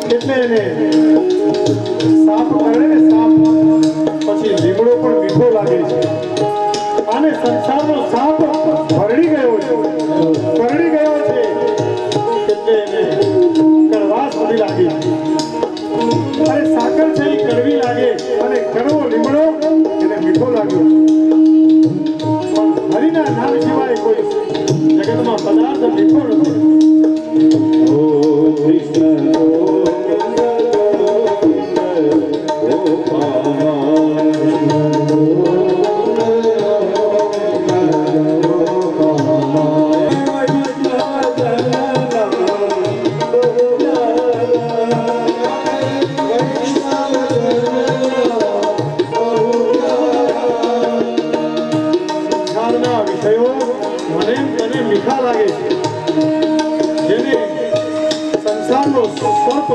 એટલે એને સાપ કરે ને સાપ પછી લીમડો પણ મીઠો લાગે છે અને સંસારનો સાપ ભરડી ગયો છે એટલે એને કડવાશ બધી લાગી અને સાકર છે એ કડવી લાગે અને કડવો લીમડો એને મીઠો લાગ્યો પણ હરિના નામ સિવાય કોઈ જગતમાં પદાર્થ મીઠો નથી ઓ કૃષ્ણ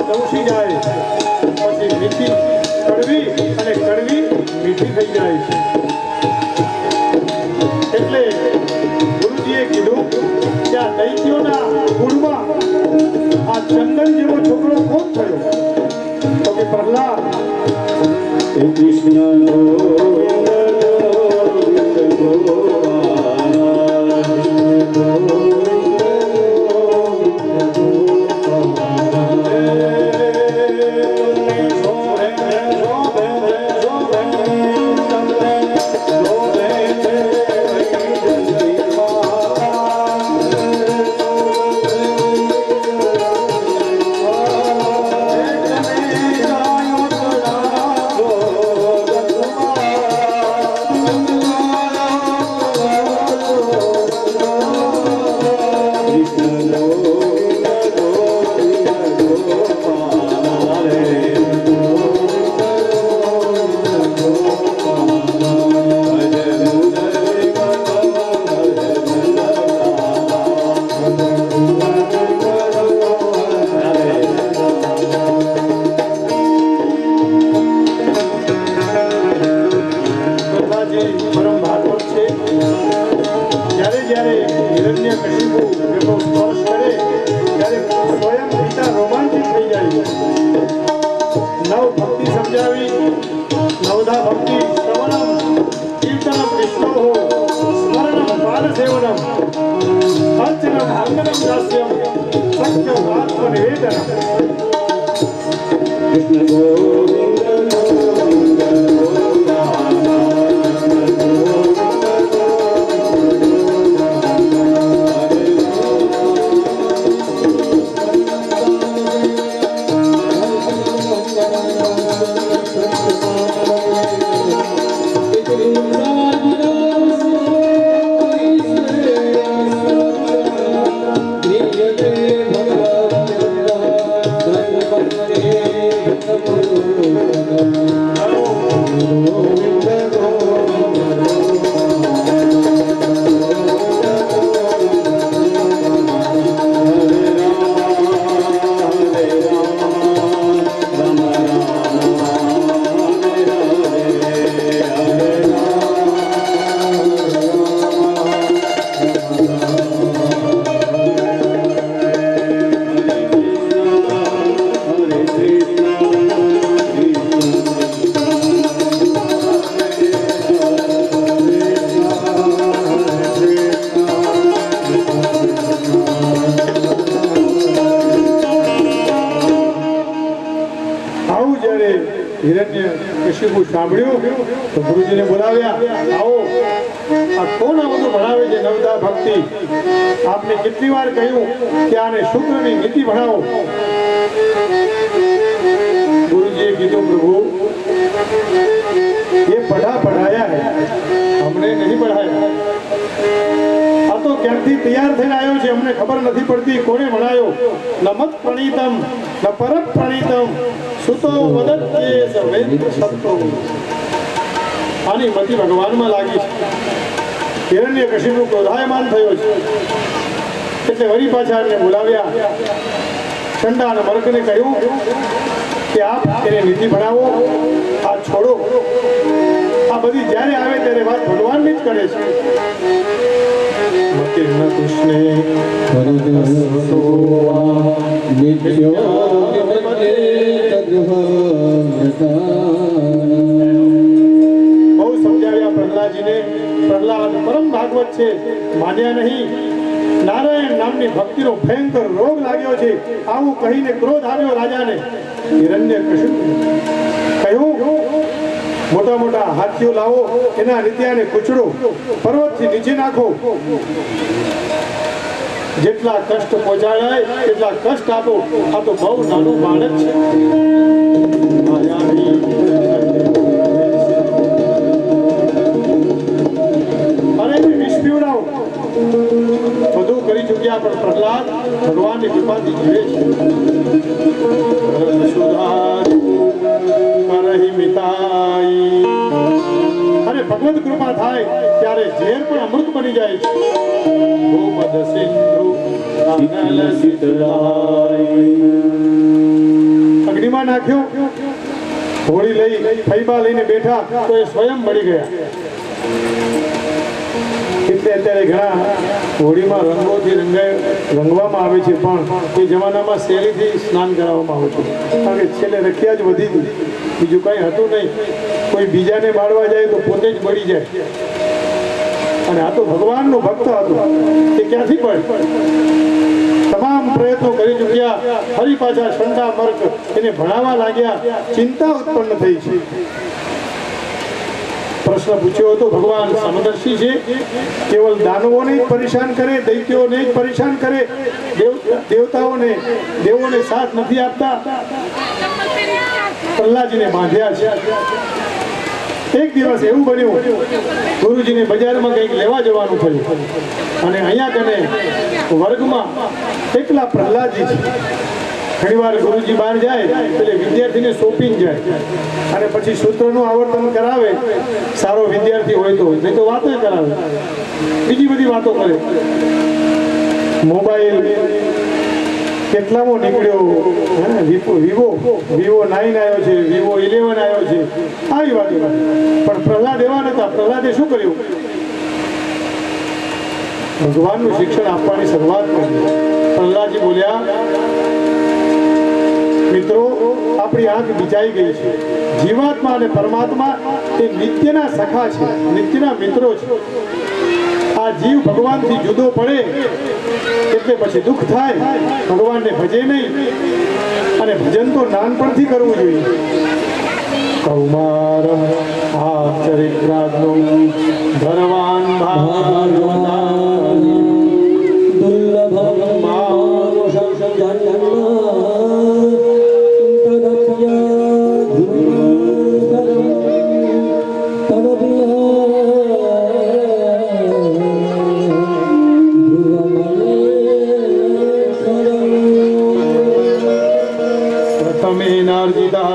દવસી જાય પછી મીઠી કડવી અને કડવી મીઠી થઈ જાય છે એટલે ગુરુજીએ કીધું કે આ દૈત્યોના કુળમાં આ ચંદન જેવો છોકરો કોણ થયો તો કે પ્રહલાદ કૃષ્ણ સાંભળ્યું તો ગુરુજીને બોલાવ્યા આવો આ કોણ આ બધું ભણાવે છે નવદા ભક્તિ આપને કેટલી વાર કહ્યું કે આને શુક્રની નીતિ ભણાવો ગુરુજીએ કીધું પ્રભુ ये पढ़ाया है हमने नहीं पढ़ाया आ तो क्यांथी तैयार थઈને આવ્યો છે અમને ખબર નથી પડતી કોણે ભણાયો નમત પ્રણીતમ ન પરમ પ્રણીતમ સુતો વદત્તે સવેન્દ્ર સત્તો આની મતિ ભગવાનમાં લાગી છે હિરણ્યકશિપુ ક્રોધાયમાન થયો છે એટલે વળી પાછા એમને બોલાવ્યા ચંડા અને મર્કને કહ્યું કે આપ એને નીતિ ભણાવો આ છોડો આ બધી જ્યારે આવે ત્યારે વાત ભગવાનની જ કરે છે મતિર્ન કૃષ્ણે નિત્યો બહુ સમજાવ્યા પ્રહલાદજીને. પ્રહલાદ પરમ ભાગવત છે, માન્યા નહીં. નારાયણ નામની ભક્તિનો ભયંકર રોગ લાગ્યો છે. આવું કહીને ક્રોધ આવ્યો રાજાને. હિરણ્યકશિપુ કહ્યું, મોટા મોટા હાથીઓ લાવો, એના નિત્યાને કૂચડો, પર્વતથી નીચે નાખો. જેટલા કષ્ટ પહોંચાડાય એટલા કષ્ટ આપો. આ તો બહુ નાનું બાળક છે. અને વિષ પીવડાવો. બધું કરી ચૂક્યા, પણ પ્રહલાદ ભગવાનની કૃપાથી જીવે છે. અને ભગવત કૃપા થાય ત્યારે ઝેર પણ અમૃત બની જાય છે. ગોમદ સિંધુ અનલ શીતળાય. અગ્નિમાં નાખ્યો, હોળી લઈ ફૈબા લઈને બેઠા તો એ સ્વયં મળી ગયા. એટલે અત્યારે ઘણા હોળીમાં રંગોથી રંગવામાં આવે છે, પણ એ જમાનામાં શેરીથી સ્નાન કરાવવામાં આવતું. કારણ કે છેલ્લે રખિયા જ વધી હતી, બીજું કંઈ હતું નહીં. કોઈ બીજાને બાળવા જાય તો પોતે જ બળી જાય. અને આ તો ભગવાનનો ભક્ત હતો, એ ક્યાંથી પડે? તમામ પ્રયત્નો કરી ચૂક્યા, ફરી પાછા ઠંડા મર્ક એને ભણાવવા લાગ્યા. ચિંતા ઉત્પન્ન થઈ છે. પ્રશ્ન પૂછ્યો હતો, ભગવાન સમદર્શી છે, કેવલ દાનવોને જ પરેશાન કરે, દૈત્યોને જ પરેશાન કરે, દેવોને સાથ નથી આપતા? પ્રહલાદજીને બાંધ્યા છે. એક દિવસ એવું બન્યું, ગુરુજીને બજારમાં કંઈક લેવા જવાનું થયું, અને અહીંયા કને વર્ગમાં એકલા પ્રહલાદજી છે. ઘણી વાર ગુરુજી બહાર જાય એટલે વિદ્યાર્થીને સોંપીને જાય, અને પછી સૂત્રનું આવર્તન કરાવે. સારો વિદ્યાર્થી હોય તો, નહીં તો વાતો કરાવે, બીજી બધી વાતો કરે. મોબાઈલ કેટલામો નીકળ્યો, વિવો 9 આવ્યો છે, વિવો 11 આવ્યો છે, આવી વાતો કરે. પણ પ્રહલાદ એવા નતા. પ્રહલાદે શું કર્યું? ભગવાનનું શિક્ષણ આપવાની શરૂઆત કરી. પ્રહલાદજી બોલ્યા, મિત્રો, આપણી આંખ બિચાઈ ગઈ છે. જીવાત્મા અને પરમાત્મા એ નિત્યના સખા છે, નિત્યના મિત્રો છે. આ જીવ ભગવાનથી જુદો પડે એટલે પછી દુઃખ થાય. ભગવાનને ભજે નહીં, અને ભજન તો નાનપણથી કરવું જોઈએ. કૌમાર આચરિત્રાગ્નો ધરવાન ભાગવતાની દુર્લભમ માનુષમ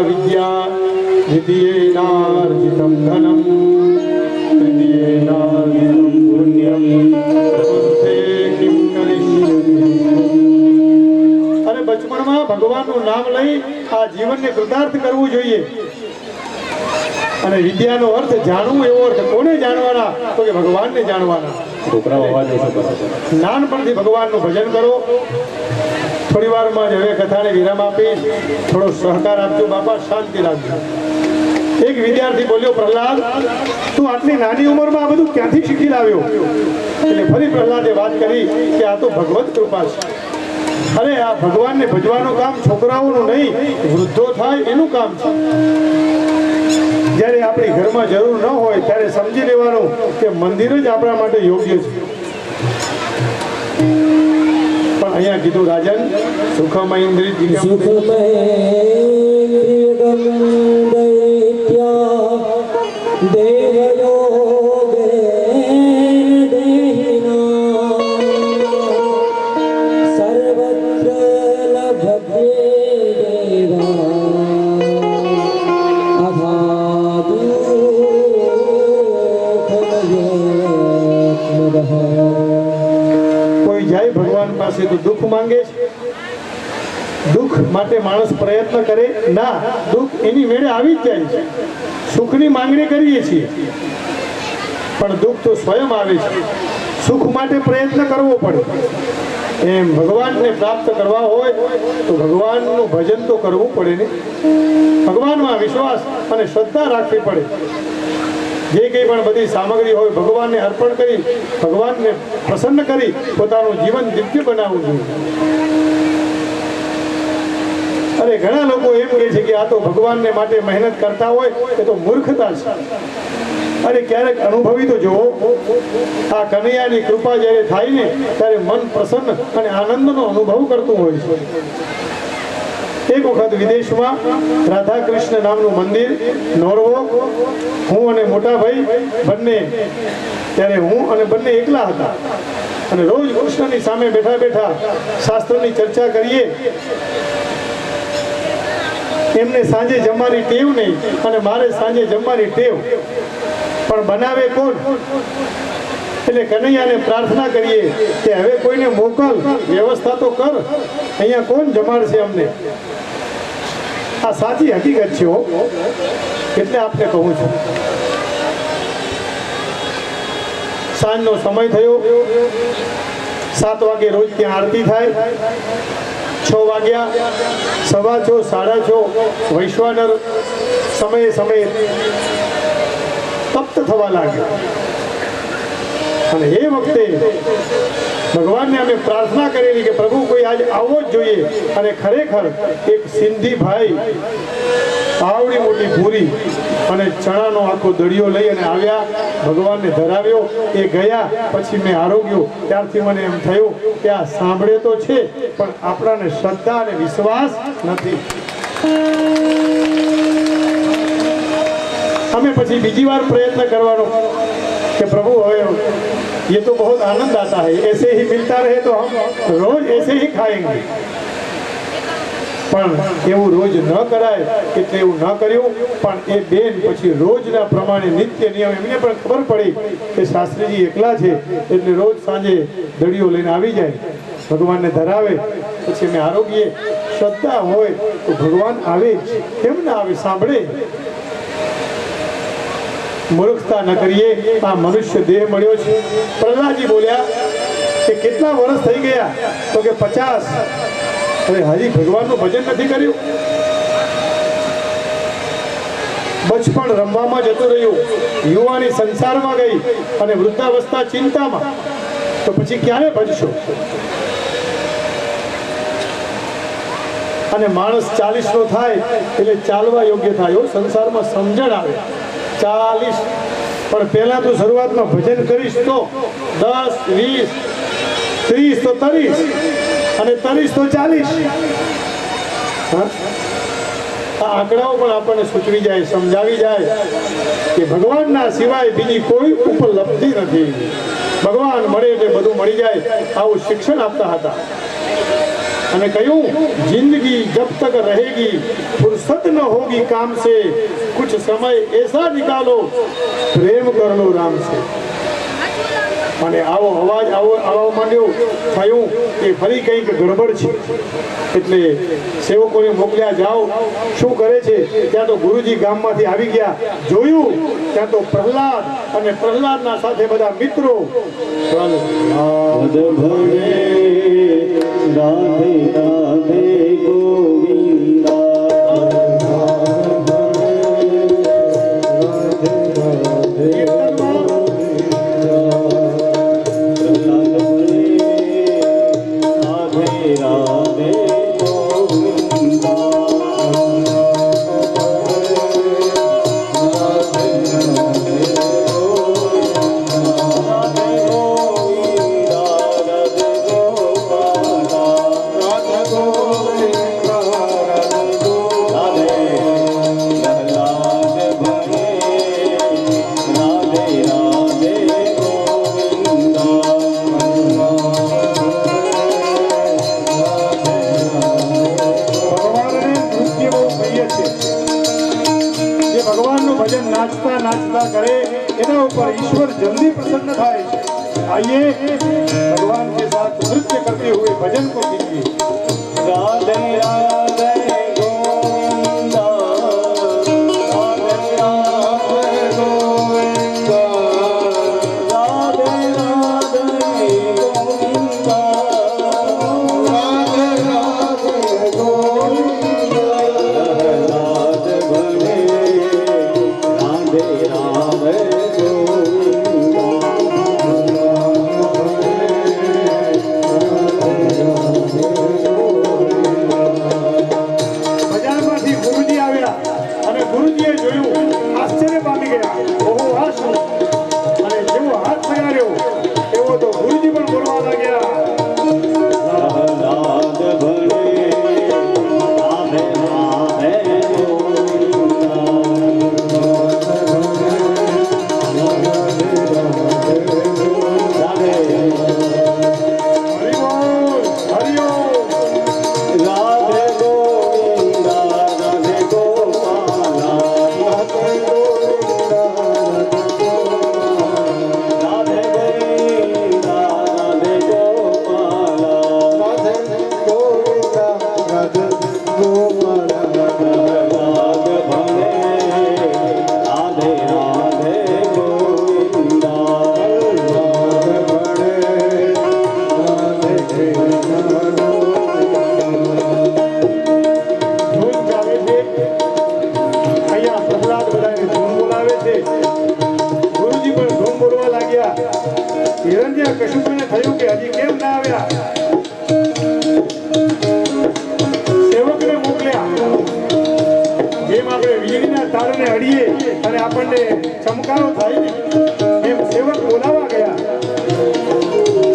વિદ્યા દ્વિતીયેનાર્જિતમ ધનમ તૃતીયેનાર્જિતમ પુણ્યમ ચતુર્થે કિમ કરિષ્યતિ. અને બચપણમાં ભગવાનનું નામ લઈ આ જીવનને કૃતાર્થ કરવું જોઈએ. અને વિદ્યાનો અર્થ જાણવું, એવો અર્થ કોને જાણવાના? તો કે ભગવાનને જાણવાના. નાનપણથી ભગવાનનું ભજન કરો. થોડી વારમાં જ હવે કથાને વિરામ આપી થોડો સહકાર આપજો બાપા, શાંતિ રાખજો. એક વિદ્યાર્થી બોલ્યો, પ્રહલાદ, તું આટલી નાની ઉંમરમાં આ બધું ક્યાંથી શીખી લાવ્યો? એટલે ફરી પ્રહલાદે વાત કરી કે આ તો ભગવત કૃપા છે. અરે આ ભગવાનને ભજવાનું કામ છોકરાઓનું નહીં, વૃદ્ધો થાય એનું કામ છે. જ્યારે આપણી ઘરમાં જરૂર ન હોય ત્યારે સમજી લેવાનું કે મંદિર જ આપણા માટે યોગ્ય છે. પણ અહીંયા કીધું, રાજન સુખમય ઇન્દ્રિય પાસે તો દુઃખ માંગે છે. દુઃખ માટે માણસ પ્રયત્ન કરે ના, દુઃખ એની મેળે આવી જ જાય છે. સુખની માંગણી કરીએ છીએ પણ દુઃખ તો સ્વયં આવે છે. સુખ માટે પ્રયત્ન કરવો પડે. એમ ભગવાનને પ્રાપ્ત કરવા હોય તો ભગવાનનું ભજન તો કરવું પડે ને, ભગવાનમાં વિશ્વાસ અને શ્રદ્ધા રાખવી પડે. જે કંઈ પણ બધી સામગ્રી હોય ભગવાનને અર્પણ કરી, ભગવાનને પ્રસન્ન કરી પોતાનું જીવન દિવ્ય બનાવવું જોઈએ. અરે ઘણા લોકો એમ કહે છે કે આ તો ભગવાનને માટે મહેનત કરતા હોય એ તો મૂર્ખતા છે. અરે ક્યારેક અનુભવી તો જુઓ, આ કનૈયાની કૃપા જ્યારે થાય ને ત્યારે મન પ્રસન્ન અને આનંદનો અનુભવ કરતું હોય છે. એક વખત વિદેશમાં રાધા કૃષ્ણ નામનું મંદિર, નોર્વો, હું અને મોટા ભાઈ બંને, ત્યારે હું અને બંને એકલા હતા અને રોજ કૃષ્ણની સામે બેઠા બેઠા શાસ્ત્રની ચર્ચા કરીએ. એમને સાંજે જમવાની ટેવ નહીં અને મારે સાંજે જમવાની ટેવ, પણ બનાવે કોણ? એટલે કનૈયાને પ્રાર્થના કરીએ કે હવે કોઈને મોકલ, વ્યવસ્થા તો કર, અહીંયા કોણ જમાડશે અમને? આ સાચી હકીકત છે હો, એટલે આપને કહું છું. સાંજનો સમય થયો, 7 વાગે રોજ ત્યાં આરતી થાય, 6 વાગ્યા, 6:15, 6:30 વૈશ્વાનર સમયે સમયે તપ્ત થવા લાગ્યો. અને એ વખતે ભગવાનને અમે પ્રાર્થના કરેલી કે પ્રભુ કોઈ આજ આવવો જ જોઈએ. અને ખરેખર એક સિંધી ભાઈ આવડી મોટી પૂરી અને ચણાનો આખો દળિયો લઈ અને આવ્યા, ભગવાનને ધરાવ્યો. એ ગયા પછી મેં આરોગ્યો. ત્યારથી મને એમ થયું કે આ સાંભળે તો છે પણ આપણાને શ્રદ્ધા અને વિશ્વાસ નથી. અમે પછી બીજી વાર પ્રયત્ન કરવાનો कि प्रभु ये तो बहुत आनंद आता है, ऐसे ही मिलता रहे तो हम रोज ऐसे ही खाएंगे. પણ એવું રોજ ન કરાય એટલે એવું ન કર્યું. પણ એ બેન પછી રોજના પ્રમાણે નિત્ય નિયમ, એમને પણ ખબર પડી કે શાસ્ત્રીજી એકલા છે એટલે રોજ સાંજે દળીઓ લઈને આવી જાય, ભગવાનને ધરાવે. પછી અમે આરોગ્ય શ્રદ્ધા હોય તો ભગવાન આવે જ, કેમ ના આવે? સાંભળે. મૂર્ખતા ન કરીએ. આ મનુષ્ય દેહ મળ્યો છે. પ્રહલાદજી બોલ્યા કે કેટલા વર્ષ થઈ ગયા? તો કે 50. હવે હજી ભગવાનનું ભજન નથી કર્યું. બચપણ રમવામાં જતું રહ્યું, યુવાની સંસારમાં ગઈ અને વૃદ્ધાવસ્થા ચિંતામાં, તો પછી ક્યારે ભજશો? અને માણસ 40 નો થાય એટલે ચાલવા યોગ્ય થાય, સંસારમાં સમજણ આવે. 40 પણ પહેલા તો શરૂઆતમાં ભજન કરીશ તો 10, 20, 30 તો 30 અને 30 તો 40. આ આંકડાઓ પણ આપણને સૂચવી જાય, સમજાવી જાય કે ભગવાનના સિવાય બીજી કોઈ ઉપલબ્ધિ નથી. ભગવાન મળે એટલે બધું મળી જાય, આવું શિક્ષણ આપતા હતા. અને કહ્યું, जिंदगी जब तक रहेगी फुर्सत न होगी काम से, कुछ समय ऐसा निकालो प्रेम कर लो राम से. અને આવો અવાજ આવવા માંડ્યો, થયું કે ફરી કંઈક ગડબડ છે. એટલે સેવકોને મોકલ્યા, જાઓ શું કરે છે. ત્યાં તો ગુરુજી ગામમાંથી આવી ગયા, જોયું ત્યાં તો પ્રહલાદ અને પ્રહલાદના સાથે બધા મિત્રો. રાધે રાધે ગોવિંદા. करे एना ऊपर ईश्वर जल्दी प्रसन्न थाय. आइए भगवान के साथ नृत्य करते हुए भजन को कीजिए. राधे राधे गोविंदा, राधे राधे गोविंदा, राधे राधे गोविंदा, અને આપણને ચમકારો થાય ને એમ સેવક બોલાવા ગયા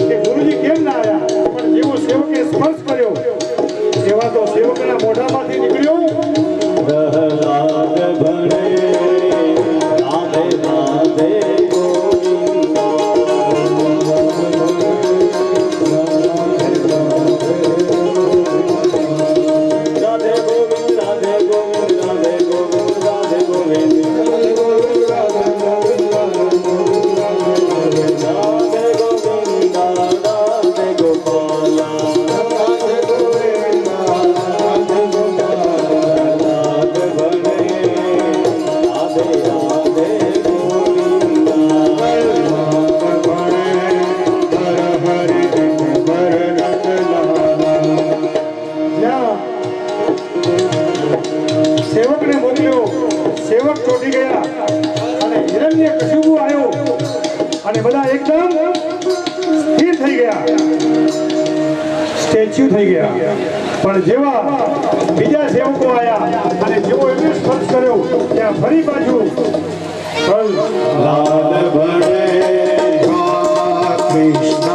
કે ગુરુજી કેમ ના આવ્યા, પણ જેવો સેવકે સ્પર્શ કર્યો એવા તો સેવકના મોઢામાંથી નીકળ્યો પ્રહલાદ ભણે રાધે રાધે સેવકને મોકલ્યો, સેવક ચોટી ગયા અને હિરણ્ય કશુબુ આવ્યો અને બધા એકદમ સ્થિર થઈ ગયા, સ્ટેચ્યુ થઈ ગયા. પણ જેવા બીજા સેવકો આવ્યા અને જેવો એમને સ્પર્શ કર્યો ત્યાં ફરી પાછું લાલ ભણે કૃષ્ણ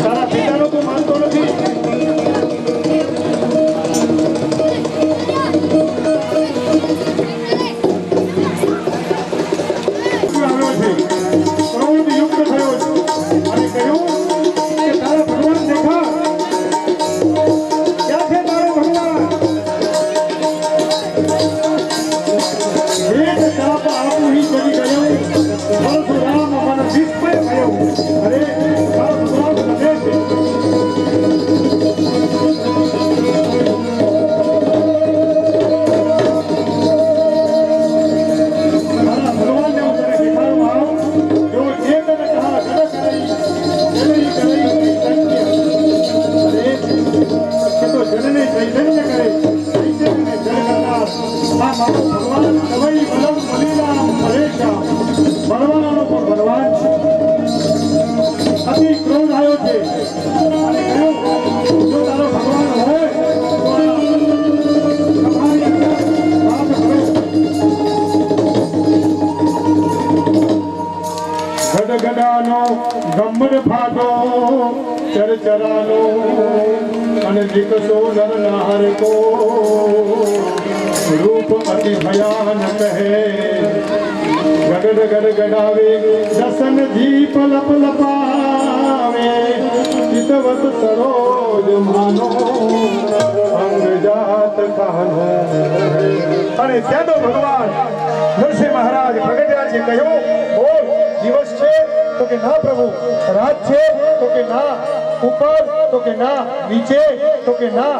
તારા પિતાનો તું માનતો નથી. આવ્યો છે, ક્રોધ યુક્ત થયો છે અને કહ્યું કે તારા ભગવાન દેખા, ક્યાં છે તારો ભગવાન? એક તાપ આપણું ही ચડી ગયું, પરશુરામ મને વિસ્મય થયો. અરે તારો ભગવાન લગે છે. તારા ભગવાનને હું તને દેખાડું આવું, જો જે તને કહા ગણ કરી જનની કરી ચૈતન્ય. અરે કે તો જનને ચૈતન્ય કરે, ચૈતન્યને જળ કરનાર આ મારો ભગવાન કવઈ બલમ બલિરામ પરેશા બળવાનોનો પણ બળવાન છે. અતિ ક્રોધ આવ્યો છે અને કહ્યું જો તારો ભગવાન હોય તો તમારી અંદર વાત કરો. ગડગડાનો ગમન ફાટો ચરચરાનો અને દીકસો નર નાર કો રૂપ અતિ ભયાનક હે. ગડડ ગડગડાવે દસન દીપ લપ લપાવે ચિતવત સરોજ માનો અંગ જાત કાનો. અને ત્યાં તો ભગવાન નરસિંહ મહારાજ પ્રગટ્યા છે. કહ્યું બોલ દિવસ છે તો કે ના પ્રભુ, રાત છે તો કે ના, ઉપર તો કે ના, નીચે તો કે ના.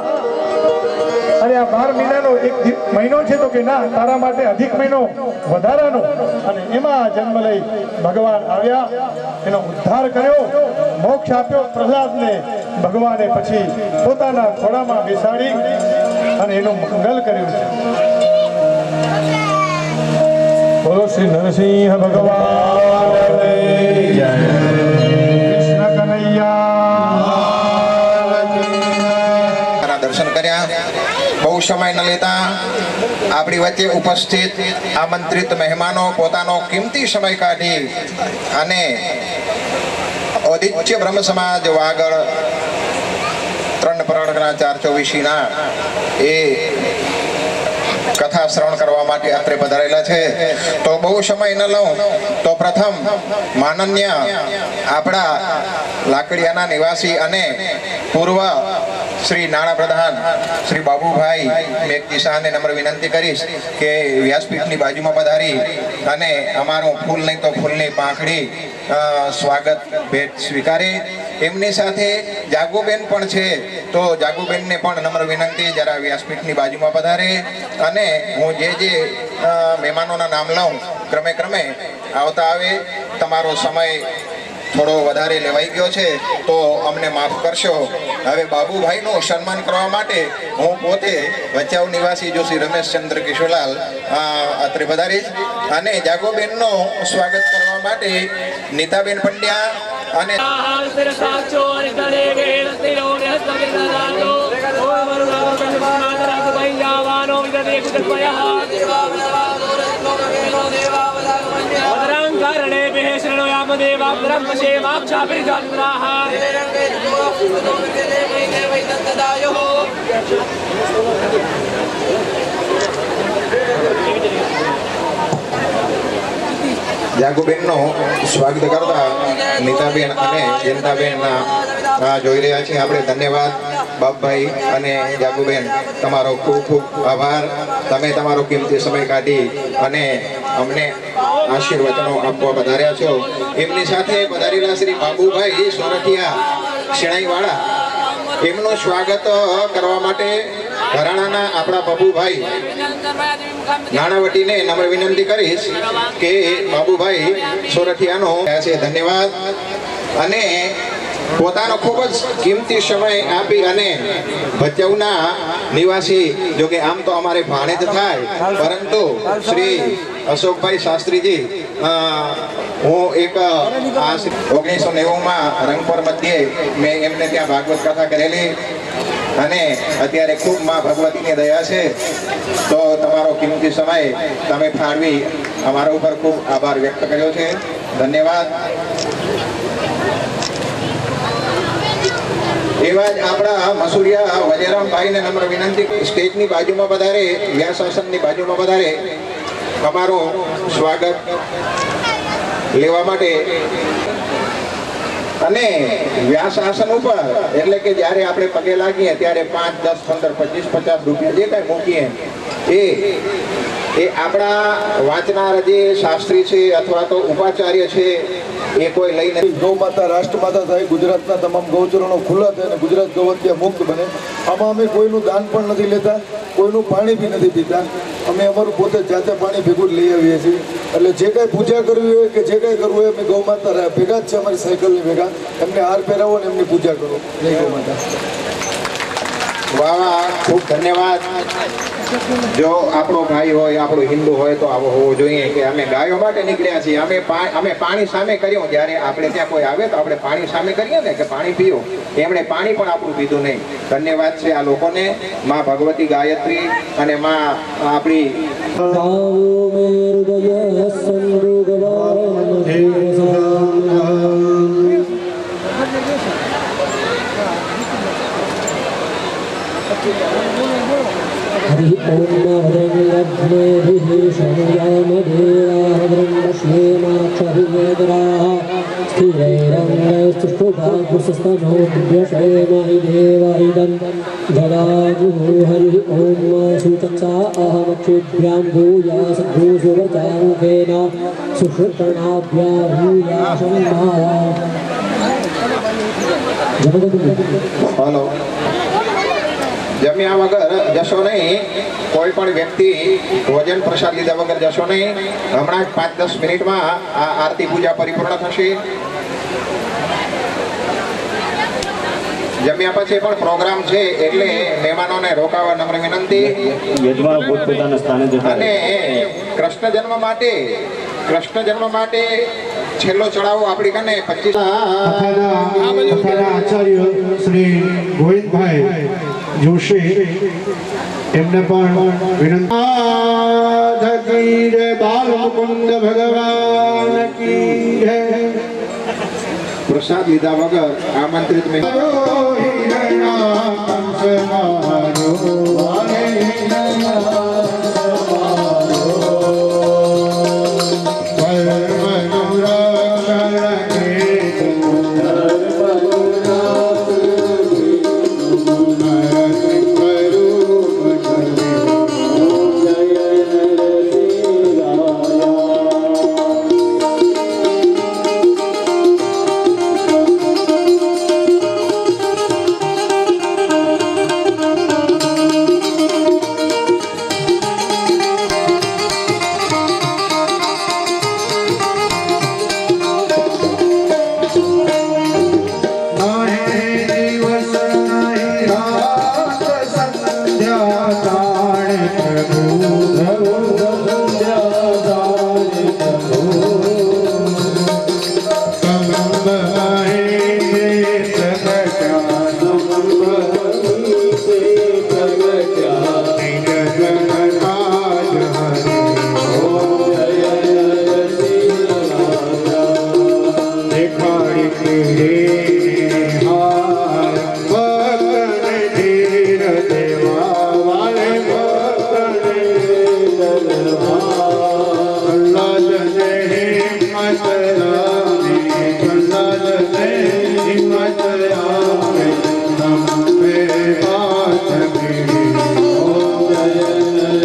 અરે આ 12 મહિનાનો એક મહિનો છે તો કે ના, તારા માટે અધિક મહિનો વધારાનો. અને એમાં જન્મ લઈ ભગવાન આવ્યા, એનો ઉદ્ધાર કર્યો, મોક્ષ આપ્યો પ્રહલાદને. ભગવાને પછી પોતાના ખોળામાં બેસાડી અને એનું મંગલ કર્યું છે. બોલો શ્રી નરસિંહ ભગવાન જય. કૃષ્ણ કનૈયા. દર્શન કર્યા. બહુ સમય ન લેતા આપણી વચ્ચે ઉપસ્થિત આમંત્રિત મહેમાનો પોતાનો કિંમતી સમય કાઢી અને ઔદિત્ય બ્રહ્મ સમાજ વાગડ 3 પરગણા 424 એ કથા શ્રવણ કરવા માટે અત્રે પધારેલા છે. તો બહુ સમય ન લઉં તો પ્રથમ માનન્ય આપણા લાકડિયાના નિવાસી અને પૂર્વ શ્રી નાણાપ્રધાન શ્રી બાબુભાઈ મેઘજી શાહને નમ્ર વિનંતી કરીશ કે વ્યાસપીઠની બાજુમાં પધારી અને અમારું ફૂલ નહીં તો ફૂલની પાંખડી સ્વાગત ભેટ સ્વીકારે. એમની સાથે જાગુબેન પણ છે, તો જાગુબેનને પણ નમ્ર વિનંતી જરા વ્યાસપીઠની બાજુમાં પધારે. અને હું જે મહેમાનોના નામ લઉં ક્રમે ક્રમે આવતા આવે. તમારો સમય થોડો વધારે લેવાઈ ગયો છે તો અમને માફ કરશો. હવે બાબુભાઈનું સન્માન કરવા માટે હું પોતે ભચાઉ નિવાસી જોશી રમેશચંદ્ર કિશોરલાલ અત્રે પધારીશ અને જાગોબેનનો સ્વાગત કરવા માટે નીતાબેન પંડ્યા અને જાગુબેનનો સ્વાગત કરતા નીતાબેન અને જયંતાબેન જોઈ રહ્યા છીએ આપણે. ધન્યવાદ બાપભાઈ અને જાગુબેન, તમારો ખૂબ ખૂબ આભાર. તમે તમારો કિંમતી સમય કાઢી અને અમને આશીર્વચનો આપવા પધાર્યા છો. એમની સાથે પધારેલા શ્રી બાબુભાઈ સોરઠિયા શેણાઈવાળા, એમનું સ્વાગત કરવા માટે ઘરાણાના આપણા બાબુભાઈ નાણાવટીને નમ્ર વિનંતી કરીશ કે બાબુભાઈ સોરઠિયાનો છે. ધન્યવાદ. અને પોતાનો ખૂબ જ કિંમતી સમય આપી અને ભચાઉના નિવાસી, જો કે આમ તો અમારે ભાણેજ થાય, પરંતુ શ્રી અશોકભાઈ શાસ્ત્રીજી, હું એક 1990માં રંગપર મધ્યે મેં એમને ત્યાં ભાગવત કથા કરેલી અને અત્યારે ખૂબ માં ભગવતીની દયા છે તો તમારો કિંમતી સમય તમે ફાળવી અમારા ઉપર ખૂબ આભાર વ્યક્ત કર્યો છે. ધન્યવાદ. એવા જ આપણા મસુરિયા વજેરામભાઈને નમ્ર વિનંતી, સ્ટેજની બાજુમાં પધારે, વ્યાસાસનની બાજુમાં પધારે, અમારું સ્વાગત લેવા માટે. અને વ્યાસાસન ઉપર એટલે કે જ્યારે આપણે પગે લાગીએ ત્યારે 5, 10, 15, 25, 50 રૂપિયા જે કાંઈ મૂકીએ એ આપણા વાંચનાર જે શાસ્ત્રી છે અથવા તો ઉપાચાર્ય છે એ કોઈ લઈને ગૌ માતા રાષ્ટ્રમાતા થાય, ગુજરાતના તમામ ગૌચરણો ખુલ્લા થાય અને ગુજરાત ગૌવંત્યા મુક્ત બને. આમાં અમે કોઈનું દાન પણ નથી લેતા, કોઈનું પાણી બી નથી પીતા. અમે અમારું પોતે જાતે પાણી ભેગું લઈ આવીએ છીએ. એટલે જે કાંઈ પૂજા કરવી હોય કે જે કાંઈ કરવું હોય અમે ગૌ માતા ભેગા જ છે, અમારી સાયકલની ભેગા. એમને હાર પહેરાવો અને એમની પૂજા કરો. જય ગૌ માતા. વાહ વાહ, ખૂબ ધન્યવાદ. જો આપણો ભાઈ હોય, આપણો હિન્દુ હોય તો આવો હોવો જોઈએ કે અમે ગાયો માટે નીકળ્યા છીએ, અમે પાણી સામે કર્યું. જ્યારે આપણે ત્યાં કોઈ આવે તો આપણે પાણી સામે કરીએ ને કે પાણી પીઓ, એમણે પાણી પણ આપણું પીધું નહીં. ધન્યવાદ છે આ લોકોને. માં ભગવતી ગાયત્રી અને માં આપણી हरि ओम भद्रंगभ्नेभिः शमयामदेवाभद्रं पश्येमाक्षभिवेदराः स्थिरैरङ्गैस्तुष्टुभागुस्तनोऽभ्यशेम हि देव इदं ददातुः. हरिः ओम सुचक्षा अहमक्षुभ्यां भूयासद्भूसुवचामुखेन सुषुप्तनाभ्या भूयाशम्भा. હલો. જમ્યા વગર જશો નહીં, કોઈ પણ વ્યક્તિ ભોજન પ્રસાદ લીધા વગર જશો નહીં. હમણાં જ 5-10 મિનિટમાં આ આરતી પૂજા પરિપૂર્ણ થશે. જમ્યા પછી પણ પ્રોગ્રામ છે એટલે મહેમાનોને રોકાવા નમ્ર વિનંતી. યજમાન પોતપોતાના સ્થાને જતા અને કૃષ્ણ જન્મ માટે છેલ્લો ચડાવો આપણી કને 25 આચાર્ય શ્રી ગોવિંદભાઈ જોશી એમને પણ વિનંતી. બાલ મુકુંદ ભગવાન કી જય. પ્રસાદ લીધા વગર આમંત્રિત પ્રહલાદ ને હિંમત આવી, પ્રહલાદ ને હિંમત આવી, નમે પાથ ગીરી ઓમ જય જય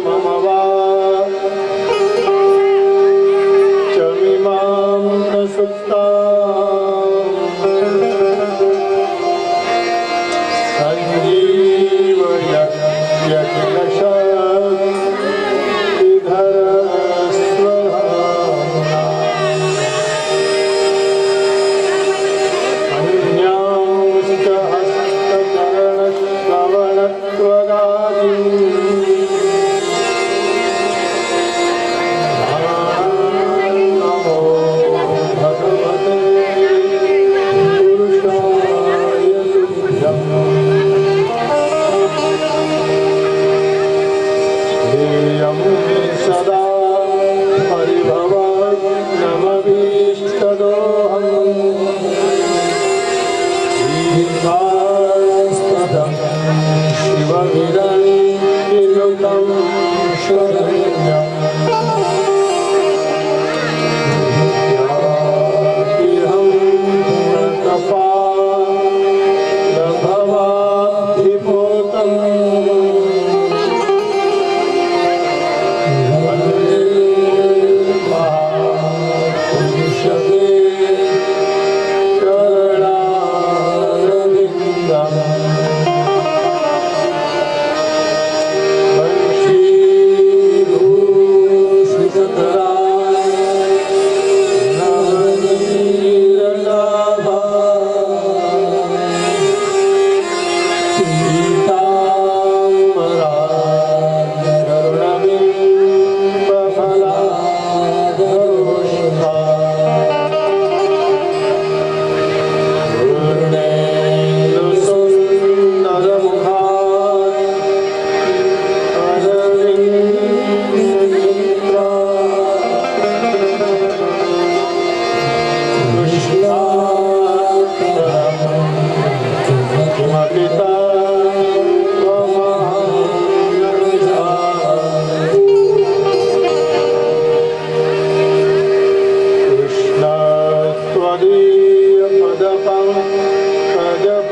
मम वा चमिमां प्रसुप्ताम् सञ्जीवय सदा परिभवान्नमभीष्टदोहम् शिवविरञ्जिनुतं शरण्यम् यातिहं प्रतपालभवाब्धिपोतम्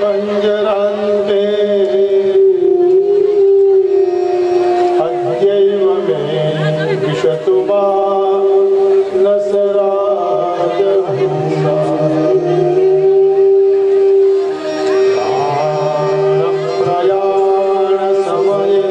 पदपञ्जरान्ते अद्यैव मे विशतु मानसराजहंसा प्राणप्रयाणसमये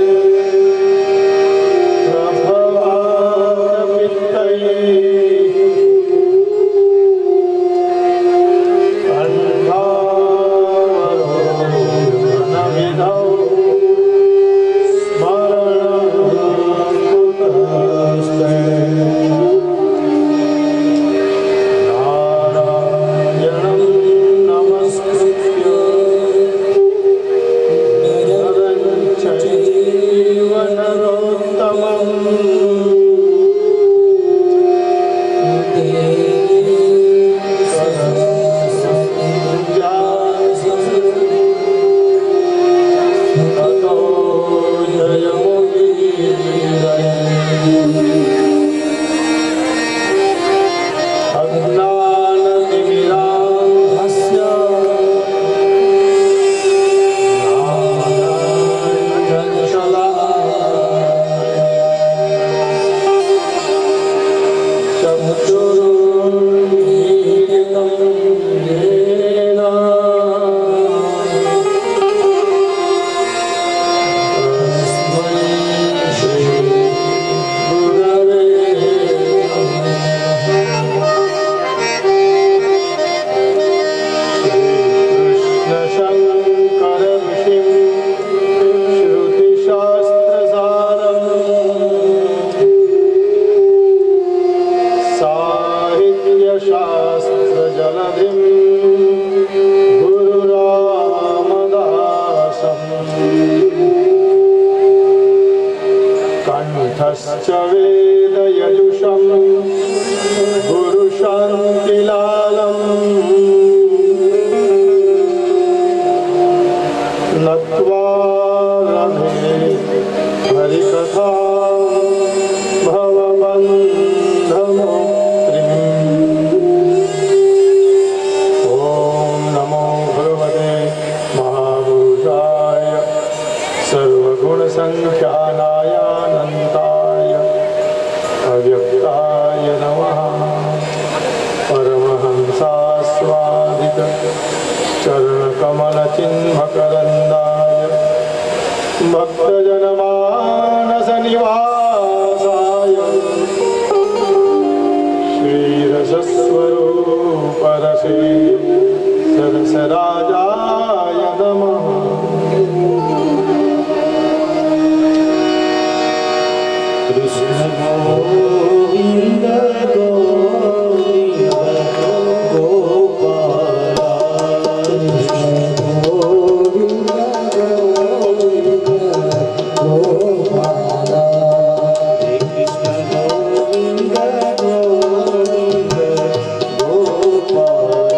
कंठश्च वेदयजुषं गुरुशान्तिलालम् नत्वा रमे हरिकथा भवबन्धमोक्तिम्। ॐ नमो भगवते महापुरुषाय सर्वगुणसङ्ख्यानाय अनन्त कमलचिन्मकरन्दाय भक्तजनमानसनिवासाय श्रीरसस्वरूपरसे सरसराजाय नमः। कृष्ण गोविंद गोविंद गोपाल गोविन्द गोविन्द गोपाल हरे कृष्ण गोविंद गोविंद गोपाल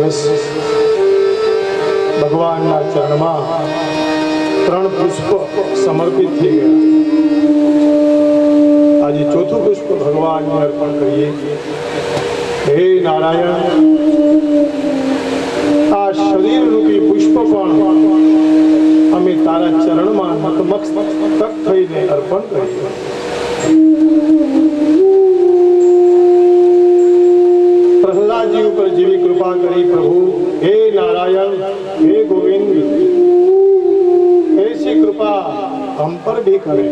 દિવસ ભગવાનના ચરણમાં 3 પુષ્પ સમર્પિત થઈ ગયા. આજે ચોથું પુષ્પ ભગવાનને અર્પણ કરીએ. હે નારાયણ, આ શરીર રૂપી પુષ્પ પણ અમે તારા ચરણમાં નતમસ્તક થઈને અર્પણ કરીએ. પ્રહલાદજી ઉપર જેવી કૃપા કરી પ્રભુ, હે નારાયણ, હે ગોવિંદ, ऐसी कृपा हम पर भी करे.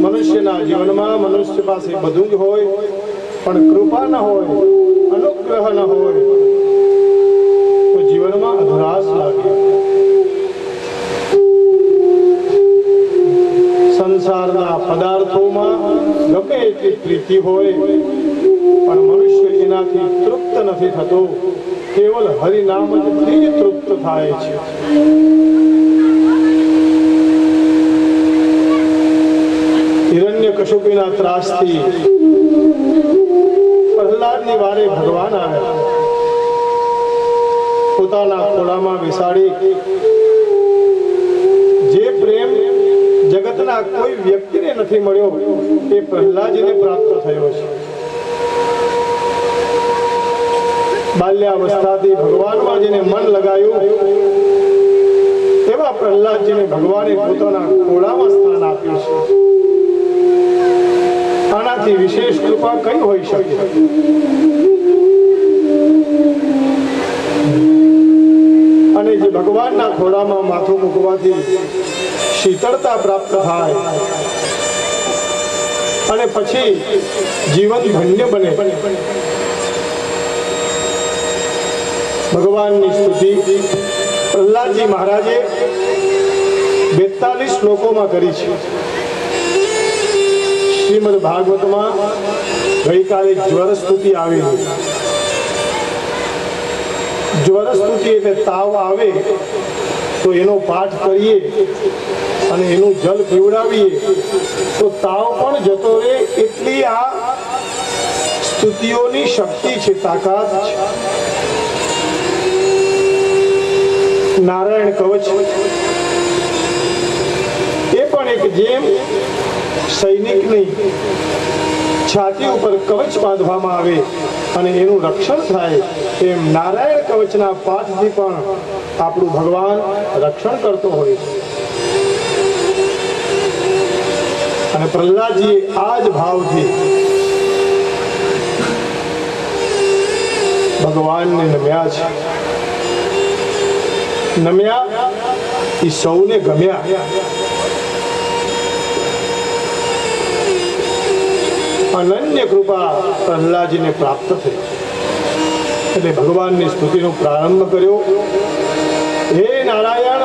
મનુષ્યના જીવનમાં મનુષ્ય પાસે બધું જ હોય, પણ કૃપા ન હોય, અનુગ્રહ ન હોય તો જીવનમાં અધુરાશ લાગે. સંસારના પદાર્થોમાં ગમે એટલી પ્રીતિ હોય, પણ મનુષ્ય એનાથી તૃપ્ત નથી થતો. કેવલ હરિનામ જ તૃપ્ત થાય છે. હિરણ્યકશુપુના ત્રાસથી પ્રહલાદની વારે ભગવાન આવ્યા. પોતાના ખોળામાં બેસાડી જે પ્રેમ જગતના કોઈ વ્યક્તિને નથી મળ્યો એ પ્રહલાદજીને પ્રાપ્ત થયો છે. બાલ્યાવસ્થાથી ભગવાનમાં જેને મન લગાયું એવા પ્રહલાદજીને ભગવાને પોતાના ખોળામાં સ્થાન આપ્યું છે. આનાથી વિશેષ કૃપા કઈ હોઈ શકે? અને જે ભગવાનના ખોળામાં માથું મૂકવાથી શીતળતા પ્રાપ્ત થાય અને પછી જીવન ધન્ય બને. ભગવાનની સ્તુતિ પ્રહલાદજી મહારાજે 42 શ્લોકોમાં કરી છે. શ્રીમદ ભાગવતમાં ગઈકાલે જ્વર સ્તુતિ આવેલી. જ્વર સ્તુતિ એટલે તાવ આવે તો એનો પાઠ કરીએ અને એનું જલ પીવડાવીએ તો તાવ પણ જતો રહે. એટલી આ સ્તુતિઓની શક્તિ છે, તાકાત છે. નારાયણ કવચ એ પણ એક જેમ સૈનિકની છાતી ઉપર કવચ બાંધવામાં આવે અને એનું રક્ષણ થાય, એમ નારાયણ કવચના પાઠથી પણ આપણું ભગવાન રક્ષણ કરતો હોય છે. અને પ્રહલાદજીએ આ જ ભાવથી ભગવાનને નમ્યા છે. નમ્યા એ સૌને ગમ્યા. અનન્ય કૃપા પ્રહલાદજીને પ્રાપ્ત થઈ. એટલે ભગવાનની સ્તુતિનો પ્રારંભ કર્યો. હે નારાયણ,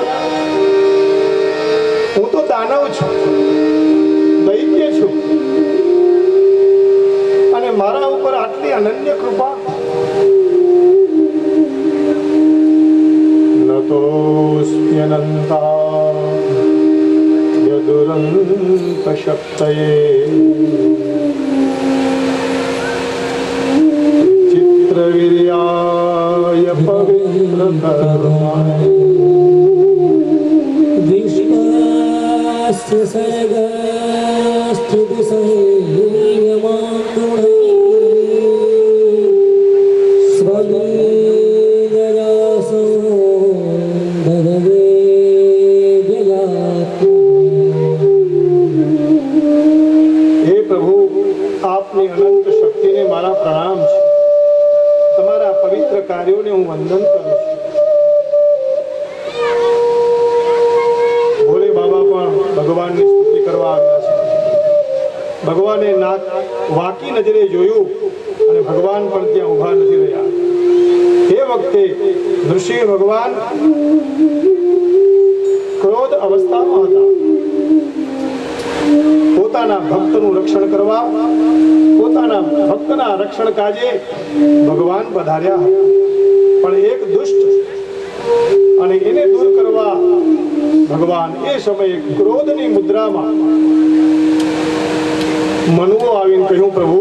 હું તો દાનવ છું, દૈત્ય છું, અને મારા ઉપર આટલી અનન્ય કૃપા. નતોસ્મ્યનંતા યદુરંત શક્તયે ચિત્રવીર્યાય પવિત્રકર્માય વિશ્વાસ્ય સર્ગસ્તુતિ સંયમાતુણે અનંત શક્તિને મારા પ્રણામ છે. તમારા પવિત્ર કાર્યોને હું વંદન કરું છું. ભોલે બાબા પણ ભગવાનની સ્તુતિ કરવા આવ્યા છે. ભગવાને નાક વાકી નજરે જોયું અને ભગવાન પણ ત્યાં ઊભા નથી રહ્યા. એ વખતે નૃસિંહ ભગવાન ક્રોધ અવસ્થામાં હતા. પોતાના ભક્તનું રક્ષણ કરવા, પોતાના ભક્તના રક્ષણ કાજે ભગવાન પધાર્યા હતા. પણ એક દુષ્ટ અને એને દૂર કરવા ભગવાન એ સમયે ક્રોધની મુદ્રામાં મનુઓ આવીને કહ્યું, પ્રભુ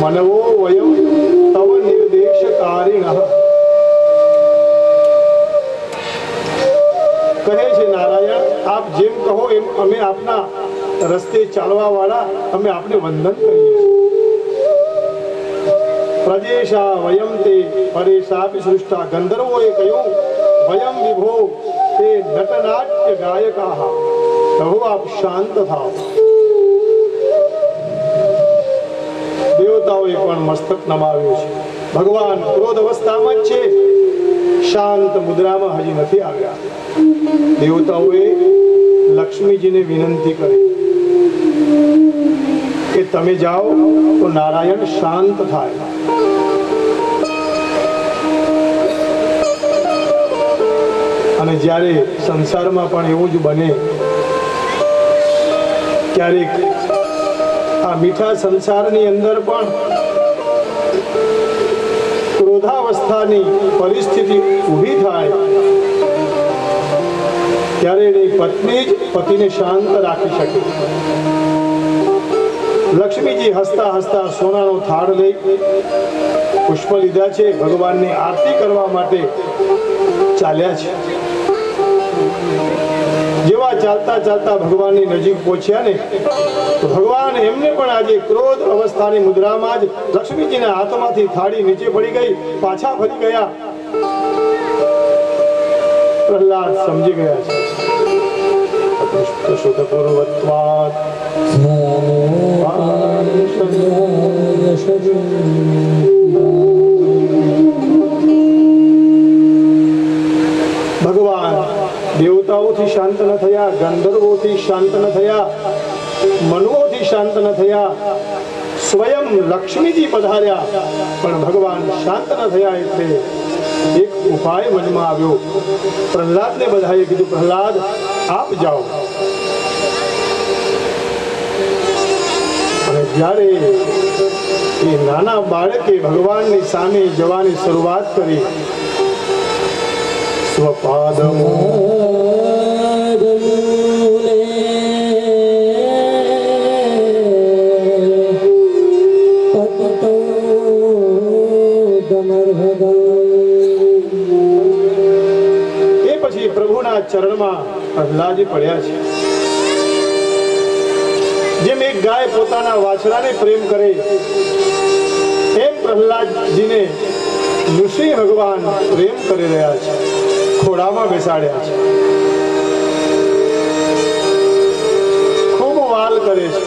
મનવો વયમ તવ નિર્દેશકારિણઃ. કહે છે નારાયણ, આપ જેમ કહો એમ અમે આપના રસ્તે ચાલવા વાળા અમે આપને વંદન કરીએ છીએ. પ્રદેશા વયમ તે પરેશાપી સૃષ્ટા. ગંધર્વોએ કહ્યું, વયમ વિભો તે નટનાટ્ય ગાયકાહ. કહો આપ શાંત થાઓ. દેવતાઓએ પણ મસ્તક નમાવ્યું છે. ભગવાન ક્રોધ અવસ્થામાં જ છે, શાંત મુદ્રામાં હજી નથી આવ્યા. દેવતાઓએ લક્ષ્મીજીને વિનંતી કરી કે તમે જાઓ તો નારાયણ શાંત થાય. અને જ્યારે સંસારમાં પણ એવું જ બને, ક્યારેક આ મીઠા સંસારની અંદર પણ ક્રોધાવસ્થાની પરિસ્થિતિ ઊભી થાય ત્યારે એની પત્ની જ પતિને શાંત રાખી શકે. લક્ષ્મીજી હસતા હસતા સોનાનો થાળ લઈ પુષ્પ લીધા છે, ભગવાનની આરતી કરવા માટે ચાલ્યા છે. જેવા ચાલતા ચાલતા ભગવાનની નજીક પહોંચ્યા ને તો ભગવાન એમને પણ આજે ક્રોધ અવસ્થાની મુદ્રામાં જ લક્ષ્મીજીના હાથમાંથી થાળી નીચે પડી ગઈ, પાછા ફરી ગયા. પ્રહલાદ સમજી ગયા છે. પૂર્વત્વાત ભગવાન દેવતાઓથી શાંત ન થયા, ગંધર્વોથી શાંત ન થયા, મનુઓથી શાંત ન થયા, સ્વયં લક્ષ્મીજી પધાર્યા પણ ભગવાન શાંત ન થયા. એટલે એક ઉપાય મનમાં આવ્યો. પ્રહલાદને બધાએ કીધું, પ્રહલાદ આપ જાઓ. અને જ્યારે એ નાના બાળકે ભગવાનની સામે જવાની શરૂઆત કરી, સ્વપાદમો એ પછી પ્રભુના ચરણમાં પ્રહલાદજી પડ્યા છે. જેમ એક ગાય પોતાના વાછડાને પ્રેમ કરે એમ પ્રહલાદજીને નૃસિંહ ભગવાન પ્રેમ કરી રહ્યા છે, ખોડામાં બેસાડ્યા છે, ખૂબ વાલ કરે છે.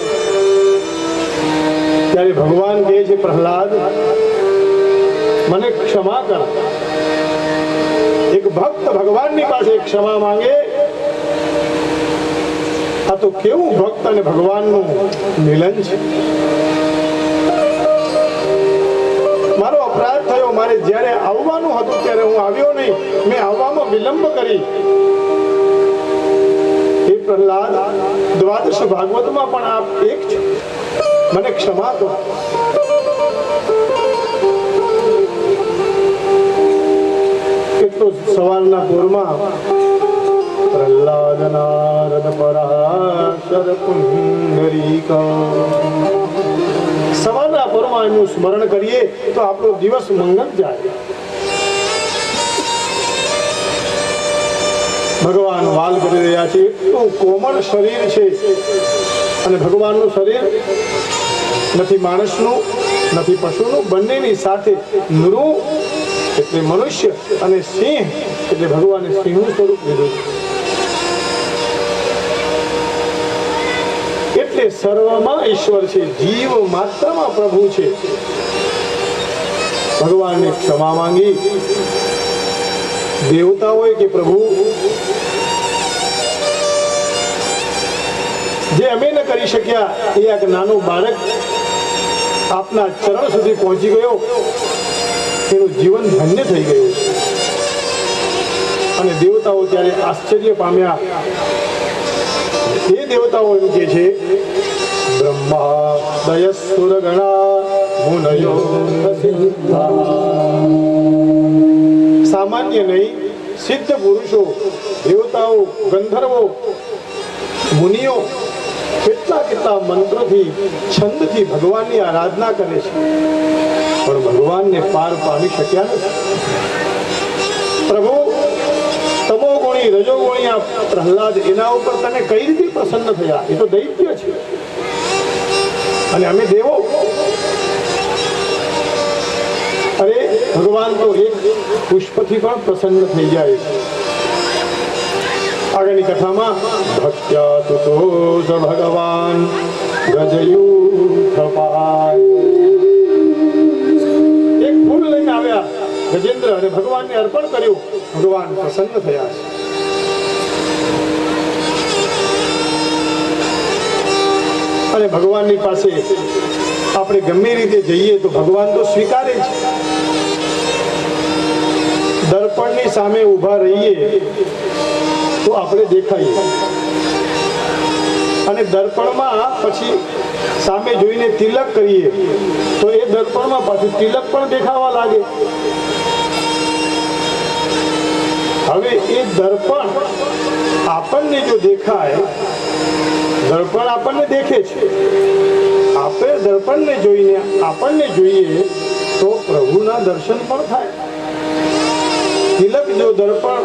ત્યારે ભગવાન કહે છે, પ્રહલાદ મને ક્ષમા કર. એક ભક્ત ભગવાનની પાસે ક્ષમા માંગે, આ તો કેવું ભક્ત અને ભગવાનનું મિલન છે. મારો અપરાધ થયો, મારે જ્યારે આવવાનું હતું ત્યારે હું આવ્યો નહીં, મેં આવવામાં વિલંબ કરી. હે પ્રહલાદ, દ્વાદશ ભાગવતમાં પણ આપ એક છો, મને ક્ષમા કરો. કેટલો સવારના પૂરમાં પ્રહલાદ નારદ પરાશર પુંડરીકા. સવારના પૂરમાં એનું સ્મરણ કરીએ તો આપણો દિવસ મંગળ જાય. ભગવાન વાલ કરી રહ્યા છે. એટલું કોમળ શરીર છે અને ભગવાનનું શરીર નથી માણસનું નથી પશુનું, બંનેની સાથે નૃ એટલે મનુષ્ય અને સિંહ એટલે ભગવાને સિંહનું સ્વરૂપ લીધું છે. એટલે સર્વમાં ઈશ્વર છે, જીવ માત્રમાં પ્રભુ છે. ભગવાનને ક્ષમા માંગી. દેવતાઓએ કે પ્રભુ, જે અમે ન કરી શક્યા એ એક નાનું બાળક આપના ચરણ સુધી પહોંચી ગયો, એનું જીવન ધન્ય થઈ ગયું. અને દેવતાઓ ત્યારે આશ્ચર્ય પામ્યા. એ દેવતાઓ એમ કે છે, બ્રહ્મા દયસુર ગણા મુનયો સામાન્ય નહીં, સિદ્ધ પુરુષો, દેવતાઓ, ગંધર્વો, મુનિઓ કેટલા મોટા મંત્રોથી છંદથી ભગવાનની આરાધના કરે છે, પણ ભગવાનને પાર પામી શક્યા નથી. પ્રભુ તમોગુણી રજોગુણી આ પ્રહલાદ, એના ઉપર તને કઈ રીતે પ્રસન્ન થયા? એ તો દૈત્ય છે અને અમે દેવો. અરે ભગવાન તો એક પુષ્પથી પણ પ્રસન્ન થઈ જાય છે. આગળની કથામાં ભક્ત્યા તુતો સ ભગવાન ગજયુથપાય, એક ફૂલ લઈને આવ્યા ગજેન્દ્ર અને ભગવાનને અર્પણ કર્યું. ભગવાન પ્રસન્ન થયા છે. અને ભગવાનની પાસે આપણે ગમે રીતે જઈએ તો ભગવાન તો સ્વીકારે છે. દર્પણની સામે ઊભા રહીએ તો આપણે દેખાઈએ, અને દર્પણમાં પછી સામે જોઈને તિલક કરીએ તો એ દર્પણમાં પાછું તિલક પણ દેખાવા લાગે. હવે એ દર્પણ આપણને જો દેખાય, દર્પણ આપણને દેખે છે, આપણે દર્પણને જોઈને આપણને જોઈએ તો પ્રભુના દર્શન પણ થાય. તિલક જો દર્પણ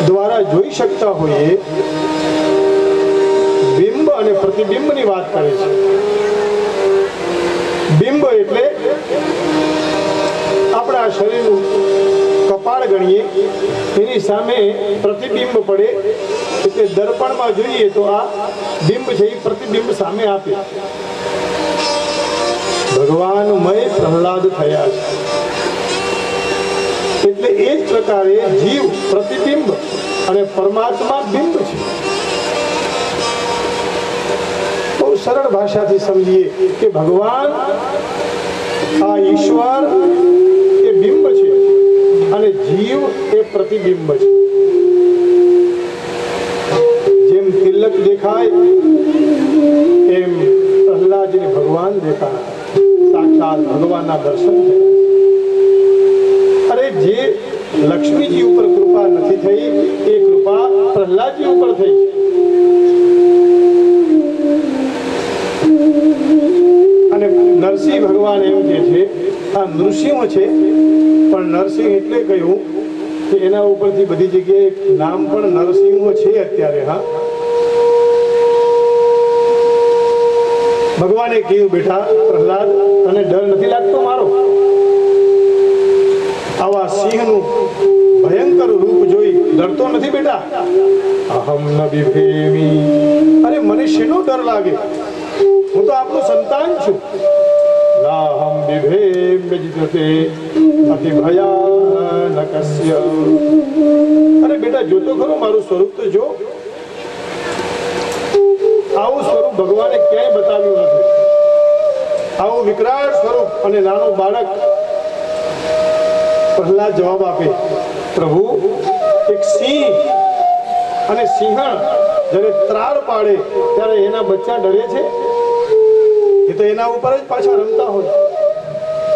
દ્વારા જોઈ શકતા હોઈએ, બિંબ અને પ્રતિબિંબની વાત કરે છે. બિંબ એટલે આપણા શરીરનું કપાળ ગણીએ, એની સામે પ્રતિબિંબ પડે એટલે દર્પણમાં જોઈએ તો આ બિંબ છે એ પ્રતિબિંબ સામે આપે. ભગવાનમય પ્રહલાદ થયા છે. એટલે એ જ પ્રકારે જીવ પ્રતિબિંબ અને પરમાત્મા બિંબ છે. બહુ સરળ ભાષાથી સમજીએ કે ભગવાન આ ઈશ્વર એ બિંબ છે અને જીવ એ પ્રતિબિંબ છે. જેમ તિલક દેખાય એમ પ્રહલાદને ભગવાન દેખાય, સાક્ષાત ભગવાનના દર્શન થયા. અરે જે લક્ષ્મીજી ઉપર કૃપા નથી થઈ એ કૃપા પ્રહલાદજી ઉપર થઈ. અને નરસિંહ ભગવાન એમ કે છે આ નૃસિંહ છે, પણ નરસિંહ એટલે કહ્યું કે એના ઉપરથી બધી જગ્યાએ નામ પણ નરસિંહ છે અત્યારે. હા, ભગવાને કહ્યું બેટા પ્રહલાદ, તને ડર નથી લાગતો મારો? આવા સિંહનું ભયંકર રૂપ જોઈ ડરતો નથી બેટા? અહમ ન બિભેમી. અરે મને શેનો ડર લાગે? હું તો આપનું સંતાન છું. નાહમ બિભેમ્યજિતતે અતિ ભયાનકસ્ય. અરે બેટા જોતો ખરો મારું સ્વરૂપ તો જો. આવું સ્વરૂપ ભગવાને ક્યાંય બતાવ્યું નથી. આવું વિકરાળ સ્વરૂપ. અને નાનો બાળક પ્રહલાદ જવાબ આપે, પ્રભુ એક સિંહ અને સિંહણ જ્યારે ત્રાળ પાડે ત્યારે એના બચ્ચા ડરે છે? એ તો એના ઉપર જ પાછા રમતા હોય.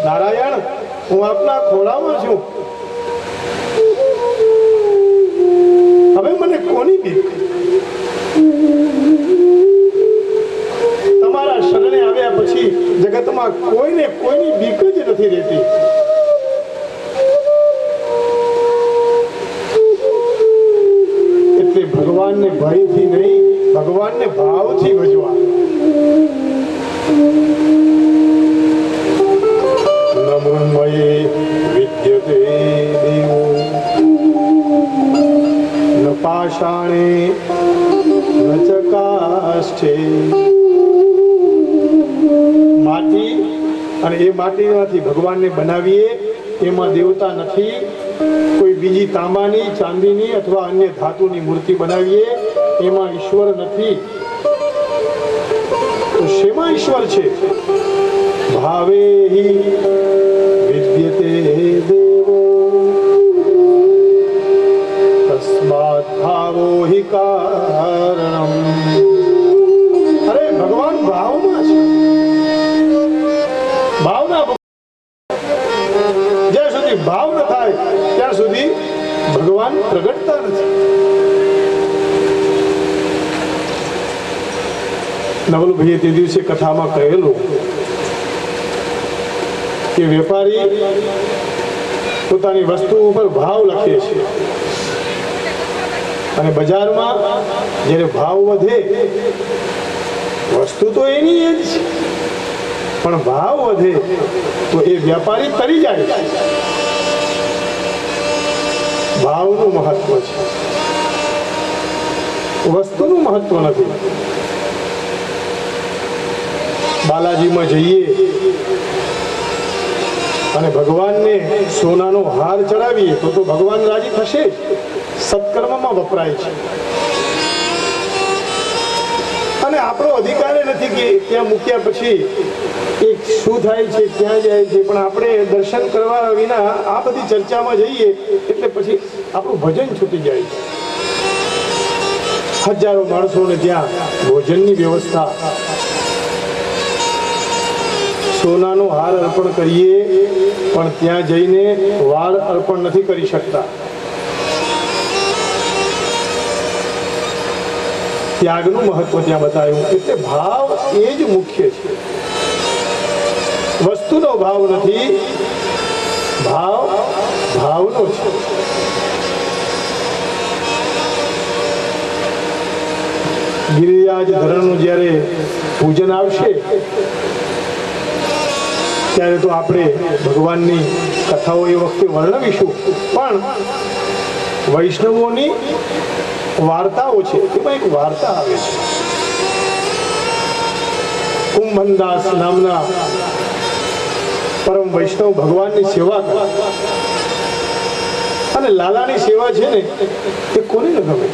નારાયણ, હું આપના ખોળામાં છું, હવે મને કોની બીક? તમારા શરણે આવ્યા પછી જગતમાં કોઈને કોઈની બીક જ નથી રહેતી. એટલે ભગવાનને ભયથી નહીં, ભગવાનને ભાવથી ભજવા. નમૃન્મયે વિદ્યતે દેવો ન પાષાણે ન ચકાષ્ઠે. માટી, અને એ માટીમાંથી ભગવાનને બનાવીએ એમાં દેવતા નથી. કોઈ બીજી તાંબાની, ચાંદીની અથવા અન્ય ધાતુની મૂર્તિ બનાવીએ એમાં ઈશ્વર નથી. તો શેમાં ઈશ્વર છે? ભાવે વિદ્યતે દેવો તસ્માત ભાવો હિ કારણમ. અરે ભગવાન ભાવમાં છે. ભાવના, જ્યાં સુધી ભાવ ન થાય ત્યાં સુધી ભગવાન પ્રગટતા નથી. નવલભાઈએ તે દિવસે કથામાં કહેલું કે વેપારી પોતાની વસ્તુ ઉપર ભાવ લખે છે અને બજારમાં જ્યારે ભાવ વધે વસ્તુ તો એની એ જ છે પણ ભાવ વધે તો એ વ્યાપારી તરી જાય છે. ભાવનું મહત્વ છે, વસ્તુનું મહત્વ નથી. બાલાજીમાં જઈએ અને ભગવાનને સોનાનો હાર ચડાવીએ તો ભગવાન રાજી થશે જ. સત્કર્મમાં વપરાય છે અને આપણો અધિકાર નથી કે ત્યાં મૂક્યા પછી એક શું થાય છે, ક્યાં જાય છે. પણ આપણે દર્શન કરવા વિના આ બધી ચર્ચામાં જઈએ એટલે પછી આપણું ભજન છૂટી જાય છે. હજારો માણસોને ત્યાં ભોજનની વ્યવસ્થા, સોનાનો હાર અર્પણ કરીએ પણ ત્યાં જઈને વાળ અર્પણ નથી કરી શકતા. ત્યાગનું મહત્વ ત્યાં બતાવ્યું. એટલે ભાવ એ જ મુખ્ય છે, વસ્તુનો ભાવ નથી, ભાવ ભાવનો છે. ગિરિરાજ ધરણનું જ્યારે પૂજન આવશે ત્યારે તો આપણે ભગવાનની કથાઓ એ વખતે વર્ણવીશું, પણ વૈષ્ણવોની વાર્તાઓ છે એમાં એક વાર્તા આવે છે. કુંભનદાસ નામના પરમ વૈષ્ણવ ભગવાનની સેવા કરે અને લાલાની સેવા છે ને એ કોને ન ગમે.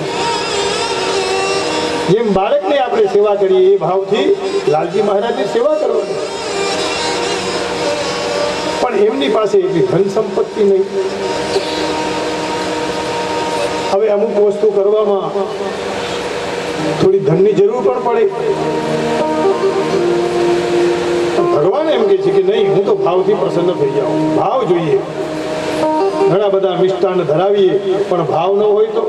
જેમ બાળકને આપણે સેવા કરીએ એ ભાવથી લાલજી મહારાજની સેવા કરવાની. પણ એમની પાસે એટલી ધન સંપત્તિ નહીં. હવે અમુક વસ્તુ કરવામાં થોડી ધનની જરૂર પણ પડે. ભગવાન એમ કહે છે કે નહીં, હું તો ભાવથી પ્રસન્ન થઈ જાઉં. ભાવ જોઈએ. ઘણા બધા મિષ્ટાન ધરાવીએ પણ ભાવ ન હોય તો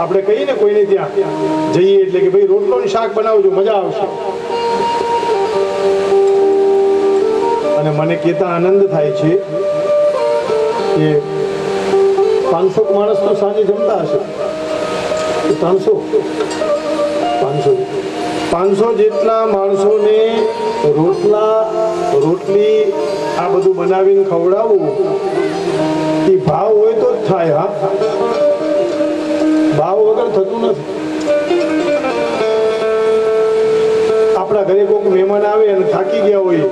આપણે કહીએ ને કોઈને ત્યાં જઈએ એટલે કે ભાઈ રોટલો ને શાક બનાવજો, મજા આવશે. અને મને કહેતા આનંદ થાય છે કે 500 માણસ તો સાંજે જમતા હશે. 500 જેટલા માણસોને રોટલી આ બધું બનાવીને ખવડાવવું એ ભાવ હોય તો જ થાય. હા, ભાવ વગર થતું નથી. આપણા ઘરે કોઈક મહેમાન આવે અને થાકી ગયા હોય,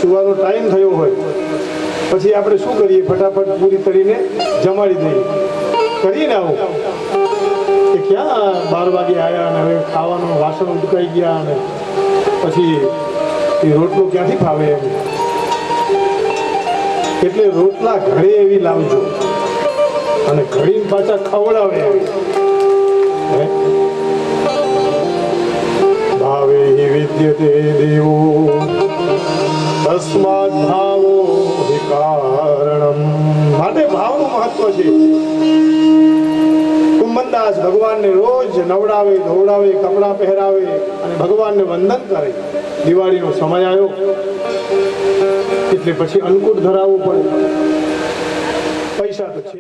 સુવાનો ટાઈમ થયો હોય, પછી આપણે શું કરીએ? ફટાફટ પૂરી કરીને જમાડી દઈએ. કરીએ ને આવું કે ક્યાં 12 વાગે આવ્યા અને હવે ખાવાનું વાસણ ઉટકાઈ ગયા અને પછી એ રોટલો ક્યાંથી ફાવે એમ. એટલે રોટલા ઘરે એવી લાવજો અને ઘડીને પાછા ખવડાવે એવી. ભાવે વિદ્યતે દેવો તસ્માદ ભાવો વિકારણમ. માટે ભાવનું મહત્વ છે. કુંભનદાસ ભગવાનને રોજ નવડાવે ધોવડાવે, કપડાં પહેરાવે અને ભગવાનને વંદન કરે. દિવાળીનો સમય આવ્યો એટલે પછી અન્નકૂટ ધરાવવું પડે. પૈસા તો છે.